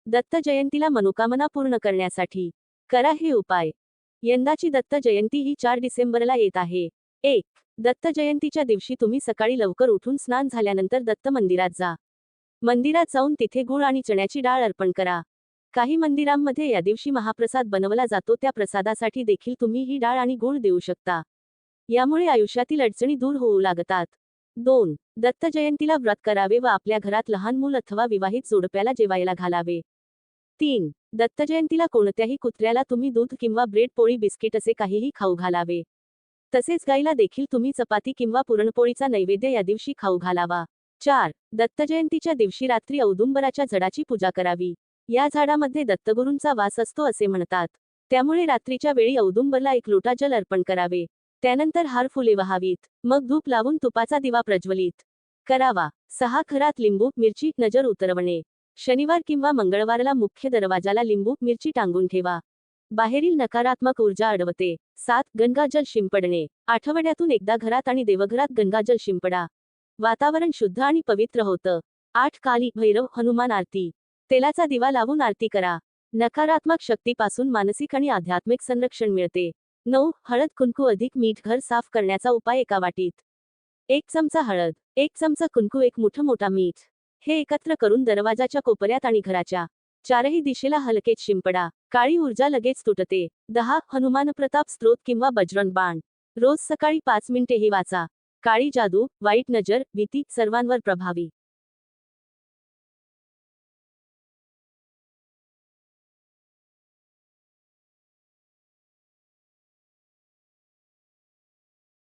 दत्त जयंतीला मनोकामना पूर्ण करण्यासाठी करा हे उपाय. यंदाची दत्त जयंती ही 4 डिसेंबरला येत आहे. 1. दत्त जयंतीच्या दिवशी तुम्ही सकाळी लवकर उठून स्नान झाल्यानंतर दत्त मंदिरात जा. मंदिरात जाऊन तिथे गूळ आणि चण्याची डाळ अर्पण करा. काही मंदिरांमध्ये या दिवशी महाप्रसाद बनवला जातो, त्या प्रसादासाठी देखील तुम्ही ही डाळ आणि गूळ देऊ शकता. यामुळे आयुष्यातील अडचणी दूर होऊ लागतात. 2. दत्त जयंतीला व्रत करावे व आपल्या घरात लहान मूल अथवा विवाहित जोडप्याला जेवायला घालावे. 3. दत्त जयंतीला कोणत्याही कुत्र्याला तुम्ही दूध किंवा ब्रेड, पोळी, बिस्किट असे काहीही खाऊ घालावे. तसेच गाईला देखील तुम्ही चपाती किंवा पुरणपोळीचा नैवेद्य या दिवशी खाऊ घालावा. 4. दत्त जयंतीच्या दिवशी रात्री औदुंबराच्या झाडाची पूजा करावी. या झाडामध्ये दत्तगुरूंचा वास असतो असे म्हणतात. त्यामुळे रात्रीच्या वेळी औदुंबरला 1 लोटा जल अर्पण करावे. त्यानंतर हार, फुले वहावीत. मग धूप लावून तुपाचा दिवा प्रज्वलित करावा. 6. घरात लिंबू, मिरची, नजर उतरवणे. शनिवार किंवा मंगळवारला मुख्य दरवाजाला लिंबू, मिरची टांगून ठेवा. बाहेरील नकारात्मक ऊर्जा अडवते. 7. गंगाजल शिंपडणे. आठवड्यातून एकदा घरात आणि देवघरात गंगाजल शिंपडा. वातावरण शुद्ध आणि पवित्र होतं. 8. काली, भैरव, हनुमान आरती. तेलाचा दिवा लावून आरती करा. नकारात्मक शक्तीपासून मानसिक आणि आध्यात्मिक संरक्षण मिळते. 9. हळद, कुंकू अधिक मीठ. घर साफ करण्याचा उपाय. एका वाटीत 1 चमचा हळद, 1 चमचा कुंकू, 1 मोठा मीठ हे एकत्र करून दरवाजाच्या कोपऱ्यात आणि घराच्या 4ही दिशेला हलकेच शिंपडा. काळी ऊर्जा लगेच तुटते. 10. हनुमान प्रताप स्तोत्र किंवा बजरंग बाण. रोज सकाळी 5 मिनिटे ही वाचा. काळी जादू, वाईट नजर, भीती सर्वांवर प्रभावी.